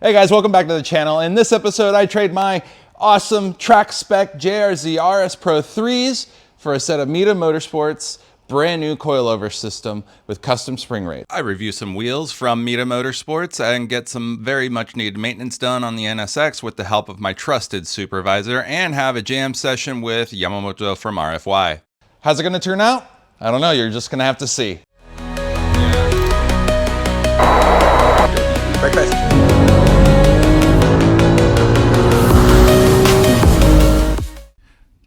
Hey guys, welcome back to the channel. In this episode, I trade my awesome track spec JRZ RS Pro 3s for a set of MITA Motorsports brand new coilover system with custom spring rates. I review some wheels from MITA Motorsports and get some very much needed maintenance done on the NSX with the help of my trusted supervisor, and have a jam session with Yamamoto from RFY. How's it gonna turn out? I don't know, you're just gonna have to see. Breakfast.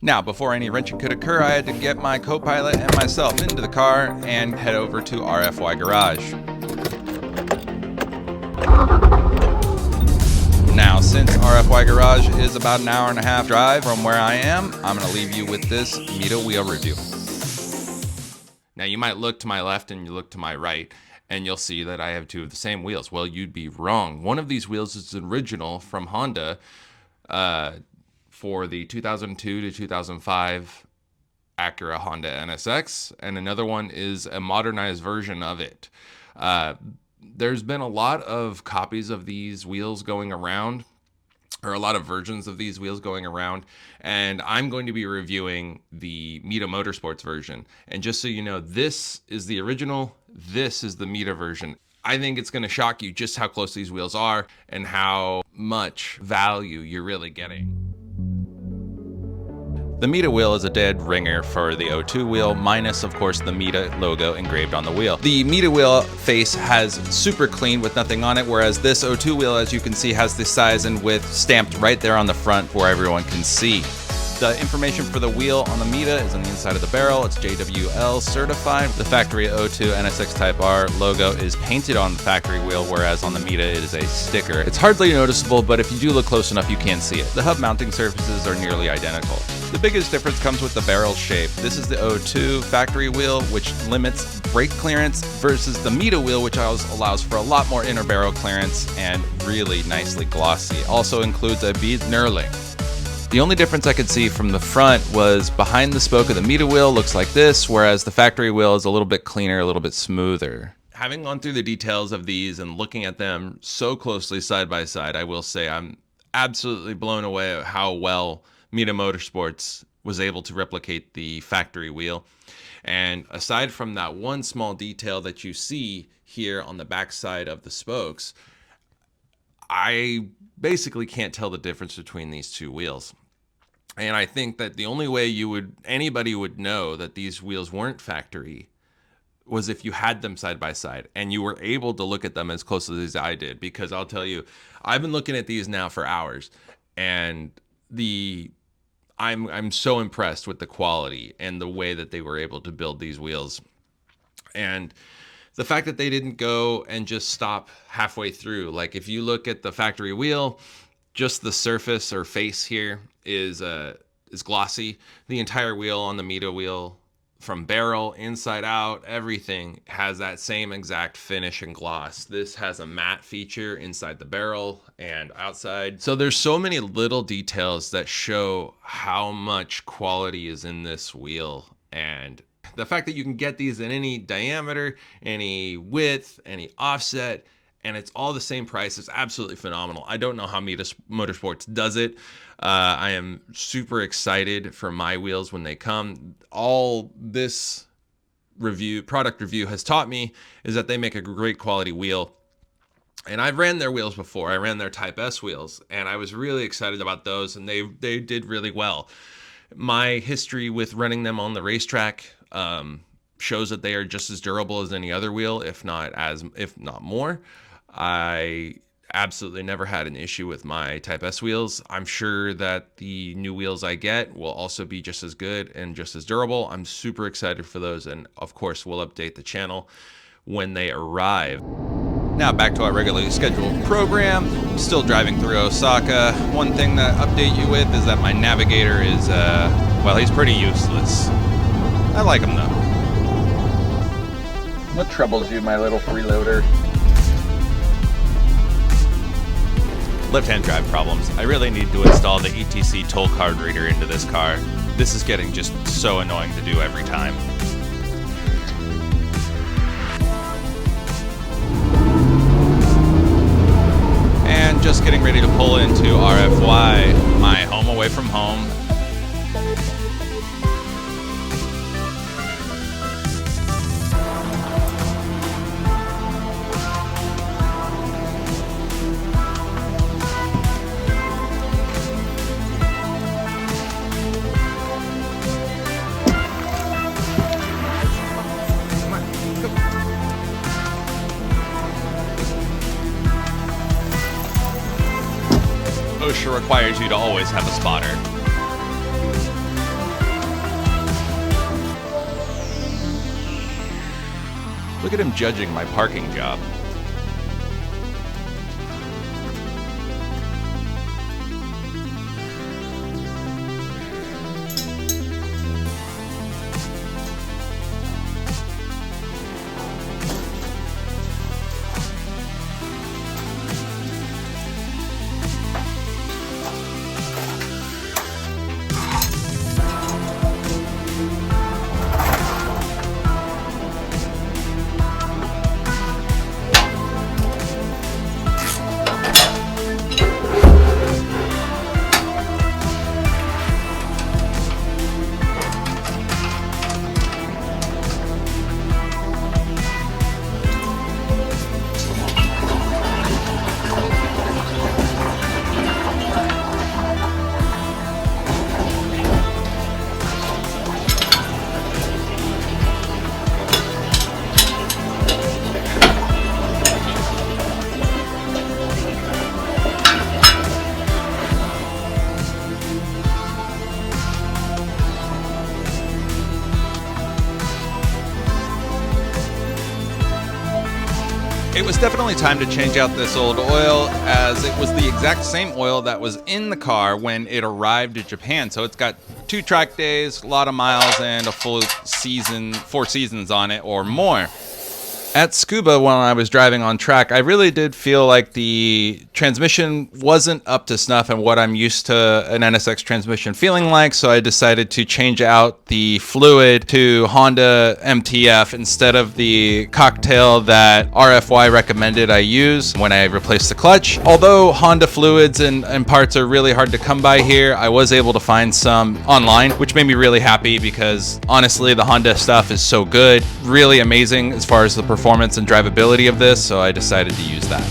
Now, before any wrenching could occur, I had to get my copilot and myself into the car and head over to RFY Garage. Now, since RFY Garage is about an hour and a half drive from where I am, I'm going to leave you with this MITA wheel review. Now, you might look to my left and you look to my right, and you'll see that I have two of the same wheels. Well, you'd be wrong. One of these wheels is an original from Honda, for the 2002 to 2005 Acura Honda NSX, and another one is a modernized version of it. There's been a lot of copies of these wheels going around, or a lot of versions of these wheels going around, and I'm going to be reviewing the MITA Motorsports version. And just so you know, this is the original, this is the MITA version. I think it's going to shock you just how close these wheels are and how much value you're really getting. The MITA wheel is a dead ringer for the O2 wheel, minus of course the MITA logo engraved on the wheel. The MITA wheel face has super clean with nothing on it, whereas this O2 wheel, as you can see, has the size and width stamped right there on the front where everyone can see. The information for the wheel on the MITA is on the inside of the barrel. It's JWL certified. The factory O2 NSX Type R logo is painted on the factory wheel, whereas on the MITA it is a sticker. It's hardly noticeable, but if you do look close enough, you can see it. The hub mounting surfaces are nearly identical. The biggest difference comes with the barrel shape. This is the O2 factory wheel, which limits brake clearance, versus the MITA wheel, which allows for a lot more inner barrel clearance and really nicely glossy. Also includes a bead knurling. The only difference I could see from the front was behind the spoke of the MITA wheel looks like this, whereas the factory wheel is a little bit cleaner, a little bit smoother. Having gone through the details of these and looking at them so closely side by side, I will say I'm absolutely blown away at how well MITA Motorsports was able to replicate the factory wheel. And aside from that one small detail that you see here on the back side of the spokes, I basically can't tell the difference between these two wheels. And I think that the only way anybody would know that these wheels weren't factory was if you had them side by side and you were able to look at them as closely as I did, because I'll tell you, I've been looking at these now for hours, and I'm so impressed with the quality and the way that they were able to build these wheels. And the fact that they didn't go and just stop halfway through. Like if you look at the factory wheel, just the surface or face here is glossy. The entire wheel on the MITA wheel, from barrel, inside out, everything has that same exact finish and gloss. This has a matte feature inside the barrel and outside. So there's so many little details that show how much quality is in this wheel. And the fact that you can get these in any diameter, any width, any offset, and it's all the same price is absolutely phenomenal. I don't know how MITA Motorsports does it. I am super excited for my wheels when they come. All this product review has taught me is that they make a great quality wheel. And I've ran their wheels before. I ran their Type S wheels, and I was really excited about those, and they did really well. My history with running them on the racetrack shows that they are just as durable as any other wheel, if not more. I absolutely never had an issue with my Type S wheels. I'm sure that the new wheels I get will also be just as good and just as durable. I'm super excited for those, and of course we'll update the channel when they arrive. Now back to our regularly scheduled program. I'm still driving through Osaka. One thing that I update you with is that my navigator is, well, he's pretty useless. I like him though. What troubles you, my little freeloader? Left-hand drive problems. I really need to install the ETC toll card reader into this car. This is getting just so annoying to do every time. And I'm just getting ready to pull into RFY, my home away from home. OSHA requires you to always have a spotter. Look at him judging my parking job. It was definitely time to change out this old oil, as it was the exact same oil that was in the car when it arrived to Japan. So it's got 2 track days, a lot of miles, and a full season, 4 seasons on it or more. At Scuba, when I was driving on track, I really did feel like the transmission wasn't up to snuff and what I'm used to an NSX transmission feeling like, so I decided to change out the fluid to Honda MTF instead of the cocktail that RFY recommended I use when I replaced the clutch. Although Honda fluids and parts are really hard to come by here, I was able to find some online, which made me really happy because honestly, the Honda stuff is so good, really amazing as far as the performance and drivability of this, so I decided to use that.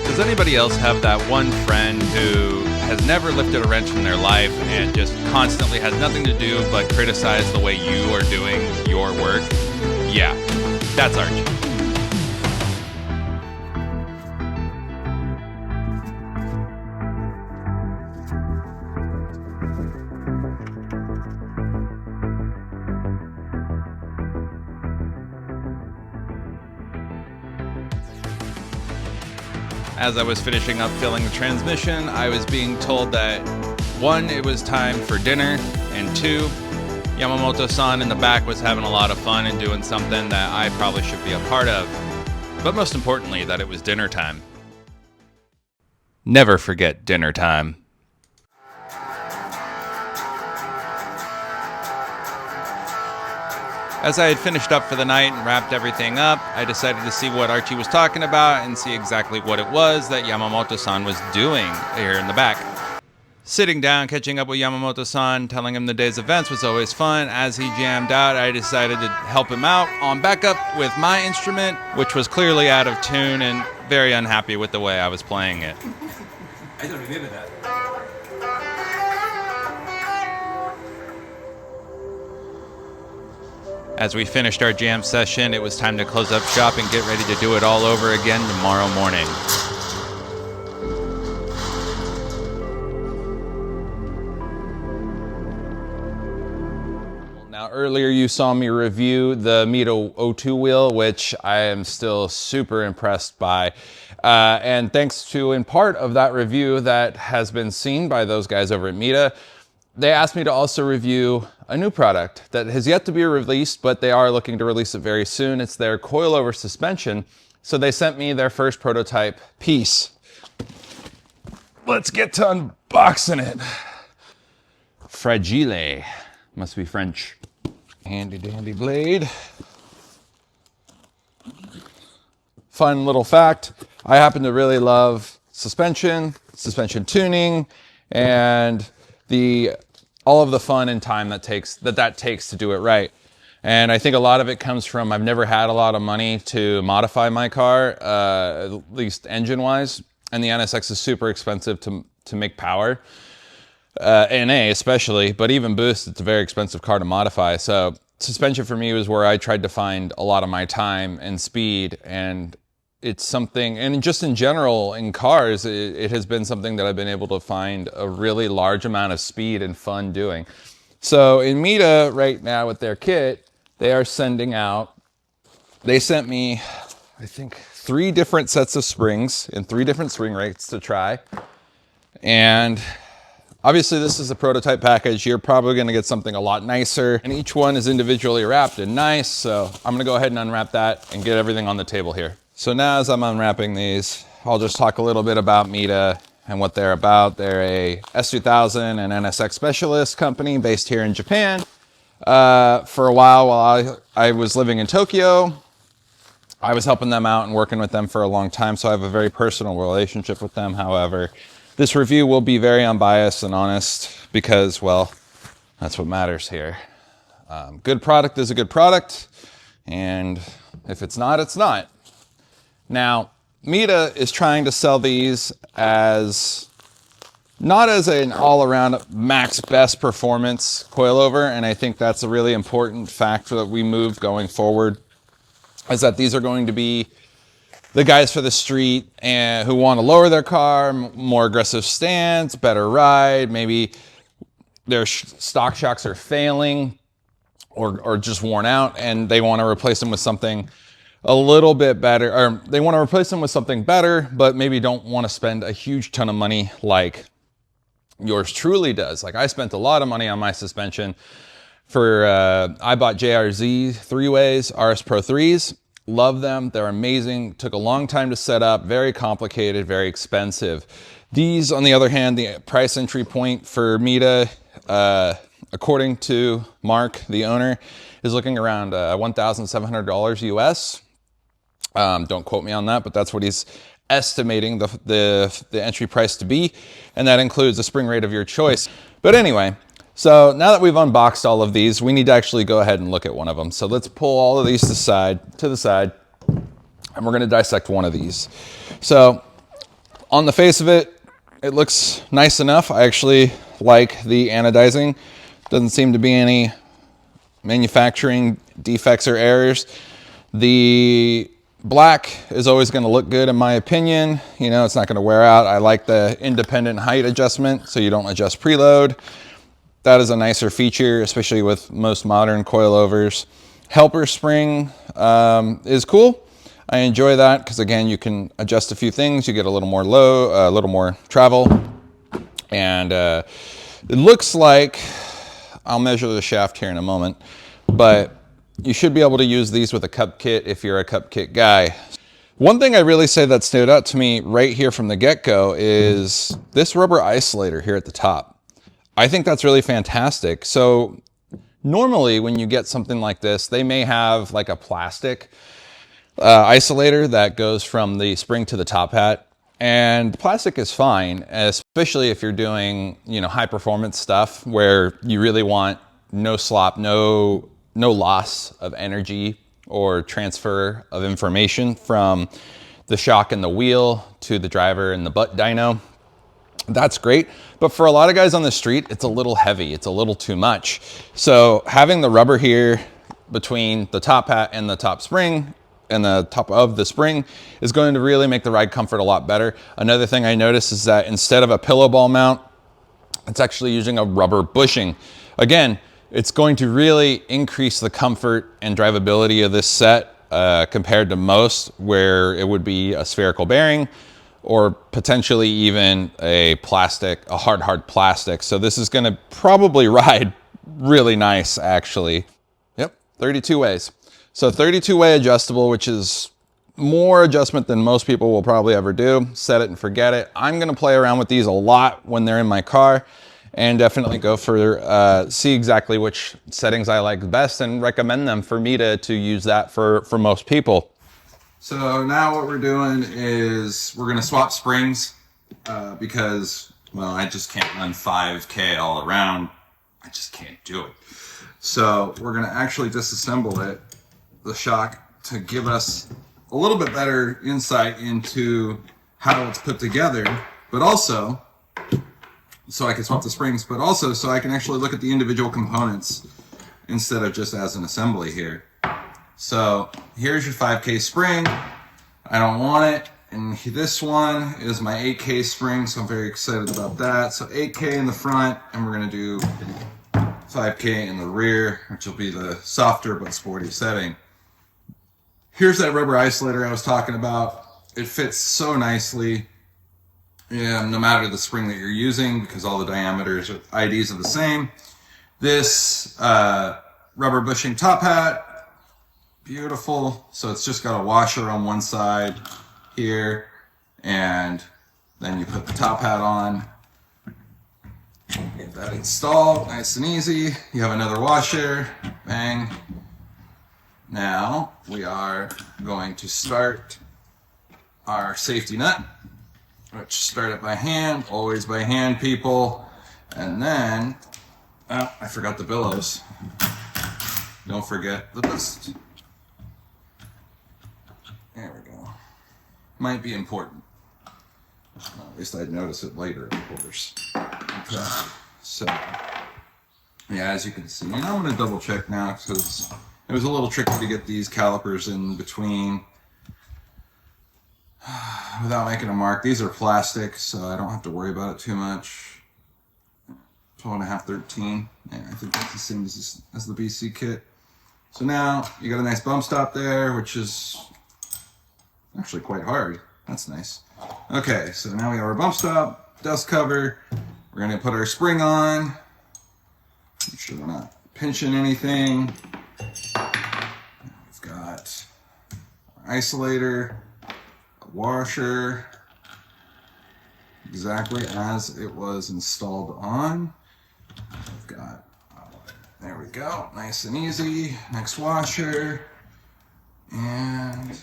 Does anybody else have that one friend who has never lifted a wrench in their life and just constantly has nothing to do but criticize the way you are doing your work? Yeah, that's Archie. As I was finishing up filling the transmission, I was being told that 1, it was time for dinner, and 2, Yamamoto-san in the back was having a lot of fun and doing something that I probably should be a part of. But most importantly, that it was dinner time. Never forget dinner time. As I had finished up for the night and wrapped everything up, I decided to see what Archie was talking about and see exactly what it was that Yamamoto-san was doing here in the back. Sitting down, catching up with Yamamoto-san, telling him the day's events was always fun. As he jammed out, I decided to help him out on backup with my instrument, which was clearly out of tune and very unhappy with the way I was playing it. I don't remember that. As we finished our jam session, it was time to close up shop and get ready to do it all over again tomorrow morning. Now, earlier you saw me review the MITA O2 wheel, which I am still super impressed by. And thanks to, in part of that review that has been seen by those guys over at MITA, they asked me to also review a new product that has yet to be released, but they are looking to release it very soon. It's their coilover suspension. So they sent me their first prototype piece. Let's get to unboxing it. Fragile, must be French. Handy dandy blade. Fun little fact, I happen to really love suspension tuning, and all of the fun and time that takes to do it right. And I think a lot of it comes from I've never had a lot of money to modify my car, at least engine-wise, and the NSX is super expensive to make power. NA especially, but even boost, it's a very expensive car to modify. So suspension for me was where I tried to find a lot of my time and speed, and it's something, and just in general in cars, it has been something that I've been able to find a really large amount of speed and fun doing. So in MITA right now with their kit, they are sending out, they sent me, I think, 3 different sets of springs in 3 different swing rates to try. And obviously this is a prototype package. You're probably gonna get something a lot nicer, and each one is individually wrapped and nice. So I'm gonna go ahead and unwrap that and get everything on the table here. So now as I'm unwrapping these, I'll just talk a little bit about MITA and what they're about. They're a S2000 and NSX specialist company based here in Japan. For a while I was living in Tokyo, I was helping them out and working with them for a long time, so I have a very personal relationship with them. However, this review will be very unbiased and honest because, well, that's what matters here. Good product is a good product, and if it's not, it's not. Now, MITA is trying to sell these as not as an all-around max best performance coilover, and I think that's a really important factor that we move going forward, is that these are going to be the guys for the street and who want to lower their car, more aggressive stance, better ride, maybe their stock shocks are failing or just worn out, and they want to replace them with something a little bit better, or they want to replace them with something better, but maybe don't want to spend a huge ton of money like yours truly does. Like I spent a lot of money on my suspension for, I bought JRZ 3-ways RS Pro 3s. Love them. They're amazing. Took a long time to set up. Very complicated, very expensive. These, on the other hand, the price entry point for MITA, according to Mark, the owner, is looking around $1,700 US. Don't quote me on that, but that's what he's estimating the entry price to be, and that includes a spring rate of your choice. But anyway, so now that we've unboxed all of these, we need to actually go ahead and look at one of them. So let's pull all of these to the side, and we're going to dissect one of these. So on the face of it, it looks nice enough. I actually like the anodizing. Doesn't seem to be any manufacturing defects or errors. The black is always going to look good in my opinion. You know, it's not going to wear out. I like the independent height adjustment, so you don't adjust preload. That is a nicer feature, especially with most modern coilovers. Helper spring is cool. I enjoy that because, again, you can adjust a few things. You get a little more low, a little more travel. And it looks like, I'll measure the shaft here in a moment, but you should be able to use these with a cup kit if you're a cup kit guy. One thing I really say that stood out to me right here from the get-go is this rubber isolator here at the top. I think that's really fantastic. So normally when you get something like this, they may have like a plastic isolator that goes from the spring to the top hat. And plastic is fine, especially if you're doing, you know, high performance stuff where you really want no slop, no loss of energy or transfer of information from the shock and the wheel to the driver and the butt dyno. That's great. But for a lot of guys on the street, it's a little heavy. It's a little too much. So having the rubber here between the top hat and the top spring and the top of the spring is going to really make the ride comfort a lot better. Another thing I noticed is that instead of a pillow ball mount, it's actually using a rubber bushing. Again, it's going to really increase the comfort and drivability of this set compared to most where it would be a spherical bearing or potentially even a hard plastic. So this is going to probably ride really nice, actually. Yep, 32 ways. So 32-way adjustable, which is more adjustment than most people will probably ever do. Set it and forget it. I'm going to play around with these a lot when they're in my car, and definitely go for see exactly which settings I like best and recommend them for MITA to use that for most people. So now what we're doing is we're gonna swap springs because, well, I just can't run 5K all around. I just can't do it. So we're gonna actually disassemble the shock, to give us a little bit better insight into how it's put together, but also so I can swap the springs, but also so I can actually look at the individual components instead of just as an assembly here. So here's your 5K spring. I don't want it. And this one is my 8K spring, so I'm very excited about that. So 8K in the front, and we're gonna do 5K in the rear, which will be the softer but sporty setting. Here's that rubber isolator I was talking about. It fits so nicely, no matter the spring that you're using, because all the diameters or IDs are the same. This rubber bushing top hat, beautiful. So it's just got a washer on one side here, and then you put the top hat on, get that installed nice and easy. You have another washer, bang. Now we are going to start our safety nut, which start it by hand, always by hand, people. And then, oh, I forgot the billows. Don't forget the bust. There we go. Might be important. At least I'd notice it later, of course. Okay. So, yeah, as you can see, and I'm going to double check now because it was a little tricky to get these calipers in between without making a mark. These are plastic, so I don't have to worry about it too much. 12.5, 13. Yeah, I think that's the same as the BC kit. So now you got a nice bump stop there, which is actually quite hard. That's nice. Okay, so now we have our bump stop, dust cover. We're gonna put our spring on. Make sure we're not pinching anything. We've got our isolator, a washer, exactly as it was installed on. We've got, there we go, nice and easy. Next washer, and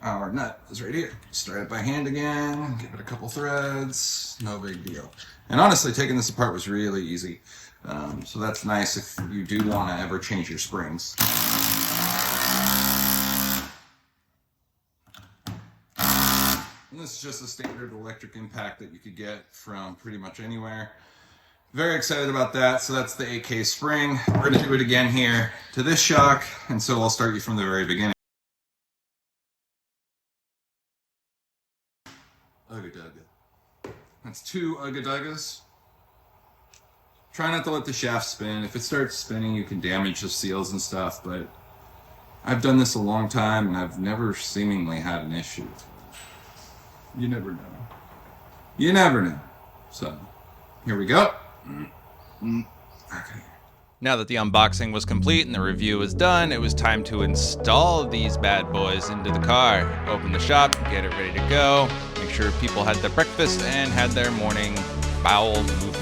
our nut is right here. Start it by hand again, give it a couple threads, no big deal. And honestly, taking this apart was really easy. So that's nice if you do want to ever change your springs. And this is just a standard electric impact that you could get from pretty much anywhere. Very excited about that. So that's the 8K spring. We're going to do it again here to this shock, and so I'll start you from the very beginning. Ugga-dugga. That's 2 ugga-duggas. Try not to let the shaft spin. If it starts spinning, you can damage the seals and stuff, but I've done this a long time and I've never seemingly had an issue. You never know. You never know. So, here we go. Okay. Now that the unboxing was complete and the review was done, it was time to install these bad boys into the car. Open the shop, get it ready to go, make sure people had their breakfast and had their morning bowel movement.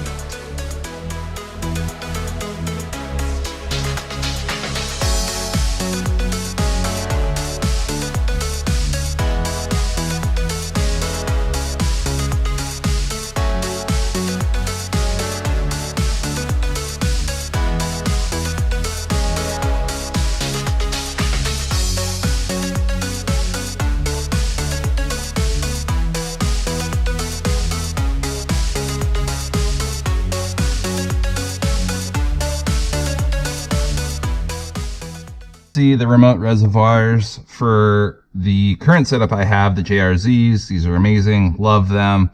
See the remote reservoirs for the current setup I have, the JRZs. These are amazing, love them,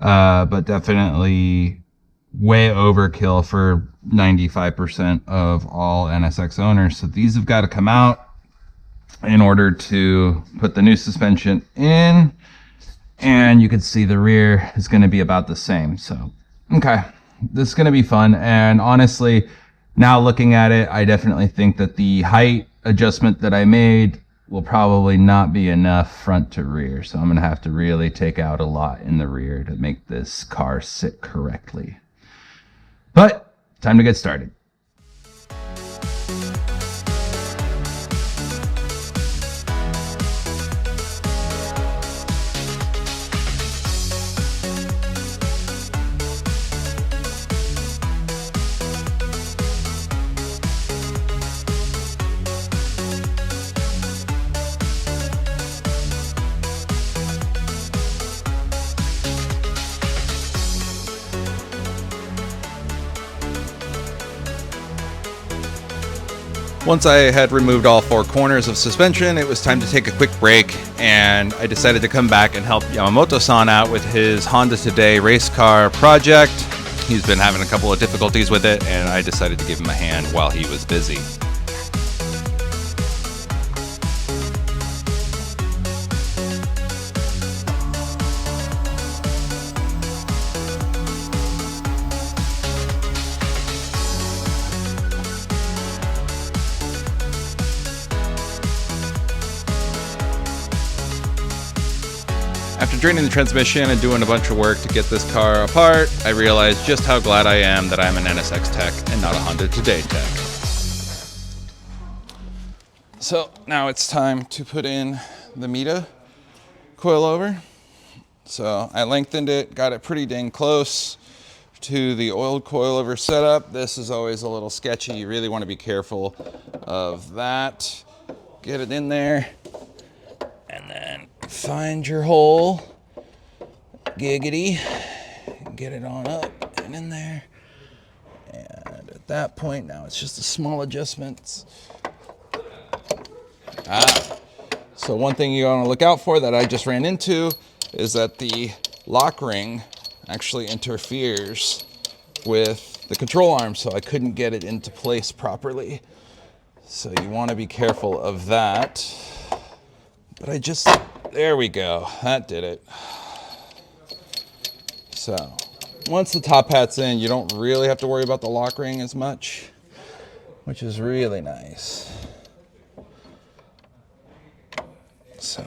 but definitely way overkill for 95% of all NSX owners. So these have got to come out. in order to put the new suspension in. And you can see the rear is going to be about the same. So, okay, this is going to be fun. And honestly, now looking at it, I definitely think that the height adjustment that I made will probably not be enough front to rear. So I'm going to have to really take out a lot in the rear to make this car sit correctly. But time to get started. Once I had removed all 4 corners of suspension, it was time to take a quick break, and I decided to come back and help Yamamoto-san out with his Honda Today race car project. He's been having a couple of difficulties with it, and I decided to give him a hand while he was busy. After draining the transmission and doing a bunch of work to get this car apart, I realized just how glad I am that I'm an NSX tech and not a Honda Today tech. So now it's time to put in the MITA coilover. So I lengthened it, got it pretty dang close to the old coilover setup. This is always a little sketchy. You really want to be careful of that. Get it in there and then find your hole, giggity, get it on up and in there. And at that point, now it's just a small adjustment. So one thing you want to look out for that I just ran into is that the lock ring actually interferes with the control arm, so I couldn't get it into place properly. So you want to be careful of that. But there we go, that did it. So once the top hat's in, you don't really have to worry about the lock ring as much, which is really nice. So,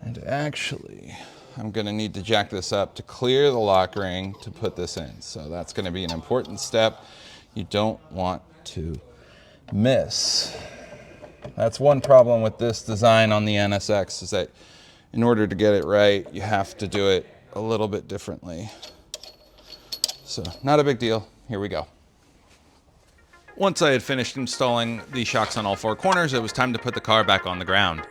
and actually, I'm gonna need to jack this up to clear the lock ring to put this in. So that's gonna be an important step you don't want to miss. That's one problem with this design on the NSX, is that in order to get it right, you have to do it a little bit differently. So not a big deal, here we go. Once I had finished installing the shocks on all 4 corners, it was time to put the car back on the ground.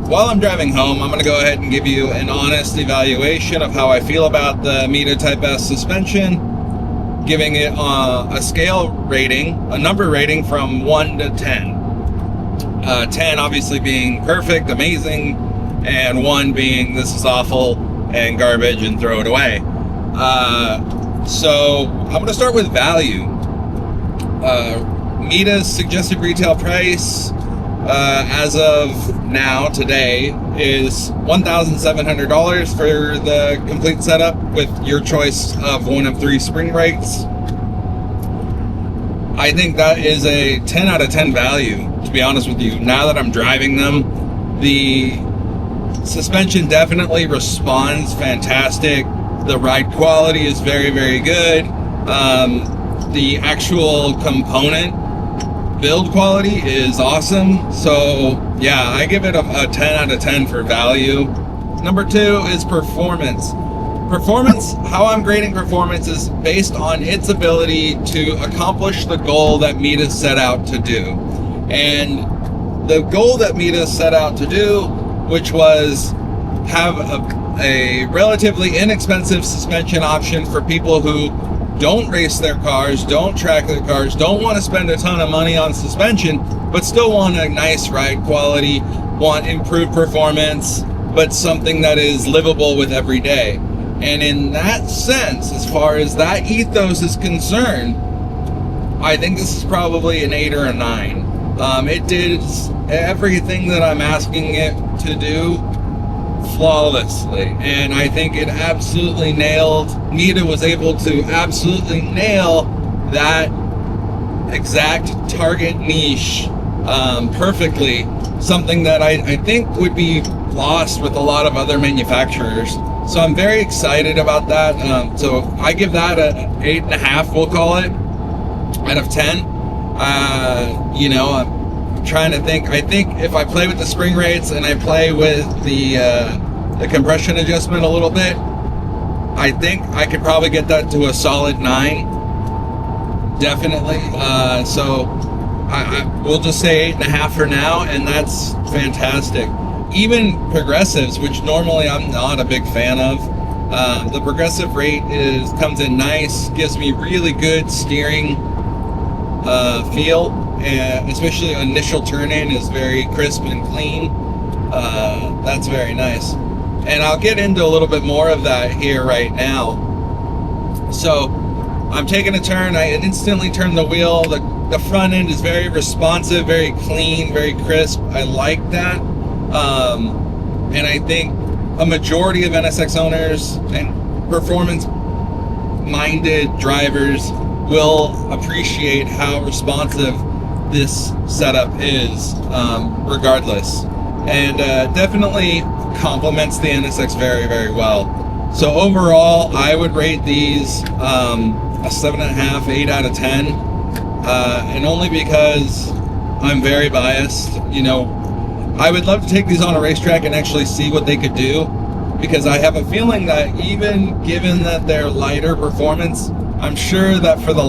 while I'm driving home, I'm going to go ahead and give you an honest evaluation of how I feel about the MITA Type S suspension, giving it a scale rating, a number rating from 1 to 10. 10 obviously being perfect, amazing, and 1 being this is awful and garbage and throw it away. So I'm going to start with value. MITA's suggested retail price as of now, today, is $1,700 for the complete setup with your choice of one of 3 spring rates. I think that is a 10 out of 10 value, to be honest with you. Now that I'm driving them, the suspension definitely responds fantastic. The ride quality is very, very good. The actual component build quality is awesome. So yeah, I give it a 10 out of 10 for value. Number 2 is performance. How I'm grading performance is based on its ability to accomplish the goal that MITA set out to do. And the goal that MITA set out to do, which was have a relatively inexpensive suspension option for people who don't race their cars, don't track their cars, don't want to spend a ton of money on suspension, but still want a nice ride quality, want improved performance, but something that is livable with every day. And in that sense, as far as that ethos is concerned, I think this is probably an 8 or a 9. It did everything that I'm asking it to do flawlessly, and I think it absolutely nailed. MITA was able to absolutely nail that exact target niche perfectly, something that I think would be lost with a lot of other manufacturers. So I'm very excited about that. So I give that a 8.5, we'll call it, out of 10. You know, I'm trying to think. I think if I play with the spring rates and I play with the compression adjustment a little bit, I think I could probably get that to a solid 9. Definitely. So we'll just say 8.5 for now, and that's fantastic. Even progressives, which normally I'm not a big fan of, the progressive rate comes in nice, gives me really good steering feel, and especially initial turn-in is very crisp and clean. That's very nice. And I'll get into a little bit more of that here right now. So I'm taking a turn, I instantly turn the wheel. The front end is very responsive, very clean, very crisp. I like that. And I think a majority of NSX owners and performance-minded drivers will appreciate how responsive this setup is, regardless. And definitely complements the NSX very, very well. So overall, I would rate these a 7.5, 8 out of 10. And only because I'm very biased. You know, I would love to take these on a racetrack and actually see what they could do, because I have a feeling that even given that they're lighter performance, I'm sure that for the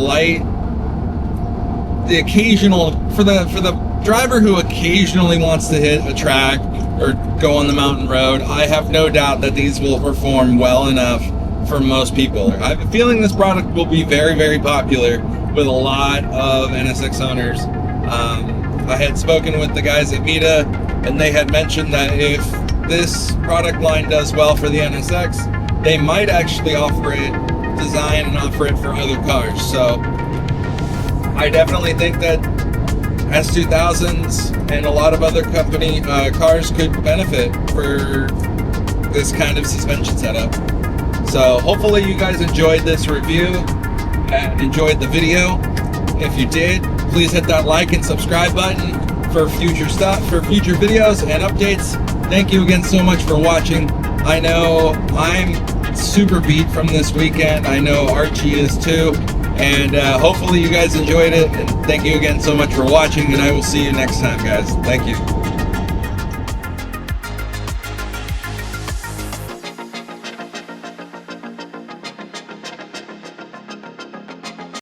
driver who occasionally wants to hit a track or go on the mountain road, I have no doubt that these will perform well enough for most people. I have a feeling this product will be very, very popular with a lot of NSX owners. I had spoken with the guys at MITA, and they had mentioned that if this product line does well for the NSX, they might actually design and offer it for other cars. So I definitely think that S2000s and a lot of other company cars could benefit for this kind of suspension setup. So hopefully you guys enjoyed this review and enjoyed the video. If you did, please hit that like and subscribe button for future videos and updates. Thank you again so much for watching. I know I'm super beat from this weekend. I know Archie is too. And hopefully you guys enjoyed it. And thank you again so much for watching. And I will see you next time, guys. Thank you.